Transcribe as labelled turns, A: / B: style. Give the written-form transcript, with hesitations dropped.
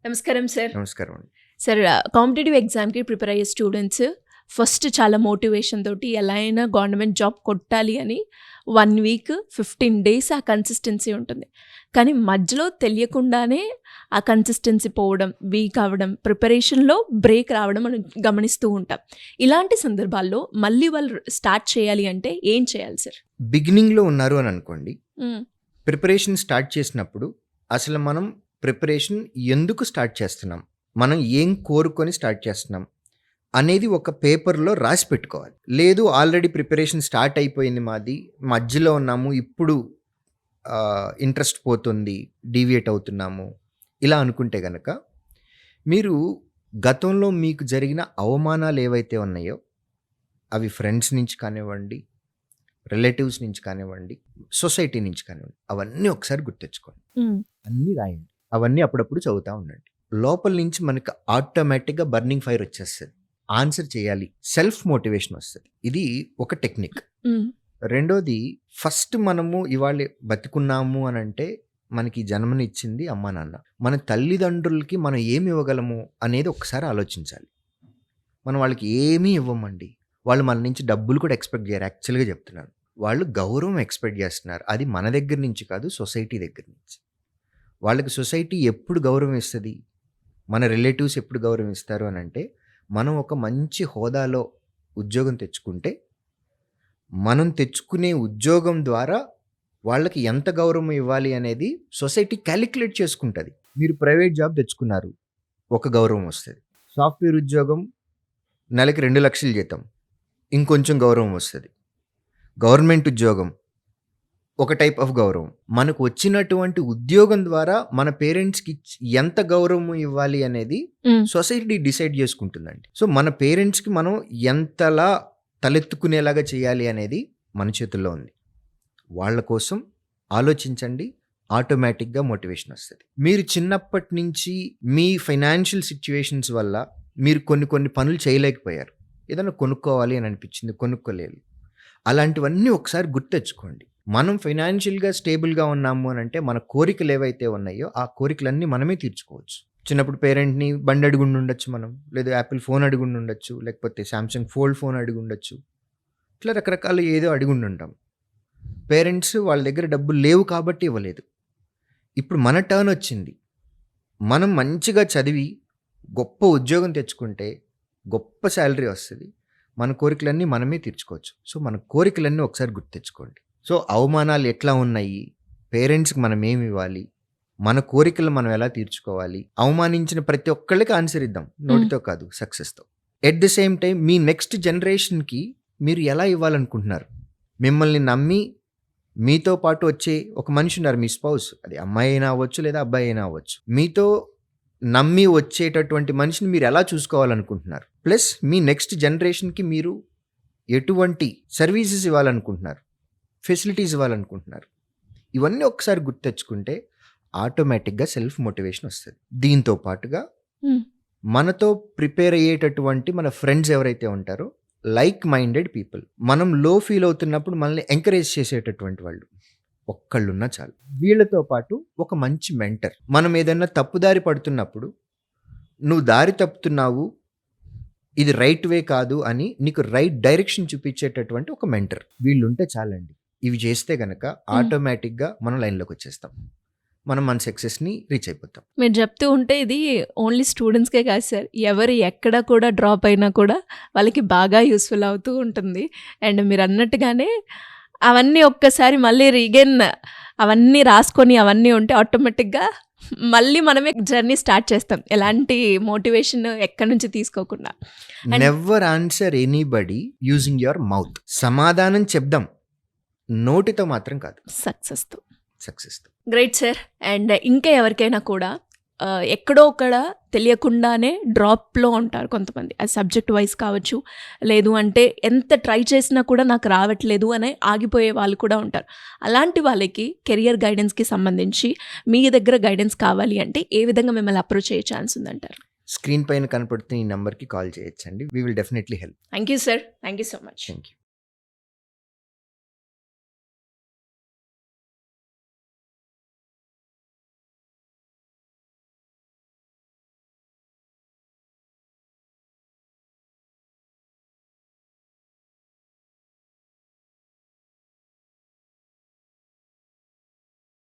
A: నమస్కారం సార్.
B: నమస్కారం అండి.
A: సార్, కాంపిటేటివ్ ఎగ్జామ్‌కి ప్రిపేర్ అయ్యే స్టూడెంట్స్ ఫస్ట్ చాలా మోటివేషన్ తోటి ఎలా అయినా గవర్నమెంట్ జాబ్ కొట్టాలి అని 1 వీక్ 15 డేస్ ఆ కన్సిస్టెన్సీ ఉంటుంది. కానీ మధ్యలో తెలియకుండానే ఆ కన్సిస్టెన్సీ పోవడం, వీక్ అవ్వడం, ప్రిపరేషన్‌లో బ్రేక్ రావడం మనం గమనిస్తూ ఉంటాం. ఇలాంటి సందర్భాల్లో మళ్ళీ వాళ్ళు స్టార్ట్ చేయాలి అంటే ఏం చేయాలి సార్?
B: బిగినింగ్‌లో ఉన్నారు అని అనుకోండి.
A: హ్మ్.
B: ప్రిపరేషన్ స్టార్ట్ చేసినప్పుడు అసలు మనం ప్రిపరేషన్ ఎందుకు స్టార్ట్ చేస్తున్నాం? మనం ఏం కోరుకొని స్టార్ట్ చేస్తున్నాం? అనేది ఒక పేపర్‌లో రాసి పెట్టుకోవాలి. లేదు ఆల్రెడీ ప్రిపరేషన్ స్టార్ట్ అయిపోయింది మాది. మధ్యలో ఉన్నాము. ఇప్పుడు ఇంట్రెస్ట్ పోతుంది. డీవియేట్ అవుతున్నాము. ఇలా అనుకుంటే గనక మీరు గతంలో మీకు జరిగిన అవమానాలు ఏవైతే ఉన్నాయో అవి ఫ్రెండ్స్ నుంచి కానివ్వండి, రిలేటివ్స్ నుంచి కానివ్వండి, సొసైటీ నుంచి కానివ్వండి, అవన్నీ ఒకసారి గుర్తెచ్చుకోండి.
A: హ్మ్.
B: అన్నీ రాయండి. అవన్నీ అప్పుడప్పుడు చదువుతూ ఉండండి. లోపల నుంచి మనకు ఆటోమేటిక్‌గా బర్నింగ్ ఫైర్ వచ్చేస్తది. ఆన్సర్ చేయాలి. సెల్ఫ్ మోటివేషన్ వస్తది. ఇది ఒక టెక్నిక్.
A: హ్మ్.
B: రెండోది, ఫస్ట్ మనము ఇవాళ బతికున్నాము అనంటే మనకి జన్మనిచ్చింది అమ్మా నాన్న. మన తల్లిదండ్రులకి మనం ఏమి ఇవ్వగలము అనేది ఒకసారి ఆలోచించాలి. మనం వాళ్ళకి ఏమీ ఇవ్వమండి. వాళ్ళు మన నుంచి డబ్బులు కూడా ఎక్స్‌పెక్ట్ చేయరు. యాక్చువల్‌గా చెప్తున్నాను. వాళ్ళు గౌరవం ఎక్స్‌పెక్ట్ చేస్తున్నారు. అది మన దగ్గర నుంచి కాదు, సొసైటీ దగ్గర నుంచి. వాళ్ళకి సొసైటీ ఎప్పుడు గౌరవం ఇస్తది? మన రిలేటివ్స్ ఎప్పుడు గౌరవం ఇస్తారు అనంటే, మనం ఒక మంచి హోదాలో ఉద్యోగం తెచ్చుకుంటే, మనం తెచ్చుకునే ఉద్యోగం ద్వారా వాళ్ళకి ఎంత గౌరవం ఇవ్వాలి అనేది సొసైటీ క్యాలిక్యులేట్ చేసుకుంటది. మీరు ప్రైవేట్ జాబ్ తెచ్చుకున్నారు. ఒక గౌరవం వస్తది. సాఫ్ట్‌వేర్ ఉద్యోగం నెలకి 2,00,000 జీతం. ఇంకొంచెం గౌరవం వస్తది. గవర్నమెంట్ ఉద్యోగం ఒక టైప్ ఆఫ్ గౌరవం. మనకు వచ్చినటువంటి ఉద్యోగం ద్వారా మన పేరెంట్స్‌కి ఎంత గౌరవం ఇవ్వాలి అనేది
A: హ్మ్.
B: Society decide చేసుకుంటుందండి. సో, మన పేరెంట్స్‌కి మనం ఎంతలా తలెత్తుకునేలాగా చేయాలి అనేది మన చేతుల్లో ఉంది. వాళ్ళ కోసం ఆలోచించండి. ఆటోమేటిక్‌గా మోటివేషన్ వస్తది. మీరు చిన్నప్పటి నుంచి మీ ఫైనాన్షియల్ సిట్యుయేషన్స్ వల్ల మీరు కొన్ని పనులు చేయలేకపోయారు. ఏదైనా కొనుక్కోవాలి అని అనిపించింది, కొనుక్కోలేదు. అలాంటివన్నీ ఒకసారి గుర్తెచ్చుకోండి. మనం ఫైనాన్షియల్‌గా స్టేబుల్‌గా ఉన్నాము అనంటే మన కోరికలు ఏవైతే ఉన్నాయో ఆ కోరికలన్నీ మనమే తీర్చుకోవచ్చు. చిన్నప్పుడు పేరెంట్‌ని బండి అడిగుండుండొచ్చు మనం. లేదా యాపిల్ ఫోన్ అడిగుండుండొచ్చు. లేకపోతే సామ్‌సంగ్ ఫోల్డ్ ఫోన్ అడిగుండొచ్చు. ఇట్లా రకరకాల ఏదో అడిగుండుంటాం. పేరెంట్స్ వాళ్ళ దగ్గర డబ్బులు లేవు కాబట్టి ఇవ్వలేదు. ఇప్పుడు మన టర్న్ వచ్చింది. మనం మంచిగా చదివి గొప్ప ఉద్యోగం తెచ్చుకుంటే గొప్ప సాలరీ వస్తది. మన కోరికలన్నీ మనమే తీర్చుకోవచ్చు. సో, మన కోరికలన్నీ ఒకసారి గుర్తెచ్చుకోండి. సో, అవమానాలు ఎట్లా ఉన్నాయి? పేరెంట్స్‌కి మనం ఏమి ఇవ్వాలి? మన కోరికలు మనం ఎలా తీర్చుకోవాలి? అవమానించిన ప్రతి ఒక్కళ్ళకి ఆన్సర్ ఇద్దాం. నోటితో కాదు, సక్సెస్‌తో. ఎట్ ది సేమ్ టైమ్ మీ నెక్స్ట్ జనరేషన్‌కి మీరు ఎలా ఇవ్వాలనుకుంటున్నారు? మిమ్మల్ని నమ్మి మీతో పాటు వచ్చే ఒక మనిషి ఉన్నారు, మీ స్పౌస్. అది అమ్మాయి అయినా అవ్వచ్చు, లేదా అబ్బాయి అయినా అవ్వచ్చు. మీతో నమ్మి వచ్చేటటువంటి మనిషిని మీరు ఎలా చూసుకోవాలనుకుంటున్నారు? ప్లస్ మీ నెక్స్ట్ జనరేషన్‌కి మీరు ఎటువంటి సర్వీసెస్ ఇవ్వాలనుకుంటున్నారు? ఫెసిలిటీస్ ఇవ్వాలనుకుంటున్నారు? ఇవన్నీ ఒకసారి గుర్తెచ్చుకుంటే ఆటోమేటిక్‌గా సెల్ఫ్ మోటివేషన్ వస్తది. దీంతో పాటుగా
A: హ్మ్.
B: మనతో ప్రిపేర్ అయ్యేటటువంటి మన ఫ్రెండ్స్ ఎవరైతే ఉంటారో లైక్ మైండెడ్ పీపుల్. మనం లో ఫీల్ అవుతున్నప్పుడు మనల్ని ఎంకరేజ్ చేసేటటువంటి వాళ్ళు ఒక్కళ్ళున్నా చాలు. వీళ్ళతో పాటు ఒక మంచి మెంటర్. మనం ఏదైనా తప్పుదారి పడుతున్నప్పుడు, నువ్వు దారి తప్పుతున్నావు, ఇది రైట్ వే కాదు అని నీకు రైట్ డైరెక్షన్ చూపించేటటువంటి ఒక మెంటర్. వీళ్ళుంటే చాలండి. ఇవి చేస్తే గనక ఆటోమేటిక్‌గా మనం లైన్‌లోకి వచ్చేస్తాం. మనం మన సక్సెస్‌ని రీచ్ అయిపోతాం.
A: మీరు చెప్తూ ఉంటే ఇది ఓన్లీ స్టూడెంట్స్‌కే కాదు సార్. ఎవరు ఎక్కడ కూడా డ్రాప్ అయినా కూడా వాళ్ళకి బాగా యూస్‌ఫుల్ అవుతూ ఉంటుంది. అండ్ మీరన్నట్టుగానే అవన్నీ ఒక్కసారి మళ్ళీ రీగైన్ అవన్నీ రాసుకొని అవన్నీ ఉంటే ఆటోమేటిక్‌గా మళ్ళీ మనమే జర్నీ స్టార్ట్ చేస్తాం. ఎలాంటి మోటివేషన్ ఎక్కడి నుంచి తీసుకోకుండా. And
B: never answer anybody using your mouth. సమాధానం చెప్దాం. నోటితో మాత్రం కాదు.
A: సక్సెస్‌తో.
B: సక్సెస్‌తో.
A: Great sir. అండ్ ఇంకా ఎవరికైనా కూడా ఎక్కడో అక్కడ తెలియకుండానే డ్రాప్‌లో ఉంటారు కొంతమంది. అది సబ్జెక్ట్ వైస్ కావచ్చు, లేదు అంటే ఎంత ట్రై చేసినా కూడా నాకు రావట్లేదు అని ఆగిపోయే వాళ్ళు కూడా ఉంటారు. అలాంటి వాళ్ళకి కెరియర్ గైడెన్స్‌కి సంబంధించి మీ దగ్గర గైడెన్స్ కావాలి అంటే ఏ విధంగా మిమ్మల్ని అప్రోచ్ అయ్యే ఛాన్స్ ఉందంటారు?
B: స్క్రీన్ పైన కనపడుతున్న ఈ నంబర్‌కి కాల్ చేయొచ్చండి. We will definitely help.
A: Thank you sir. Thank you so much.
B: Thank you.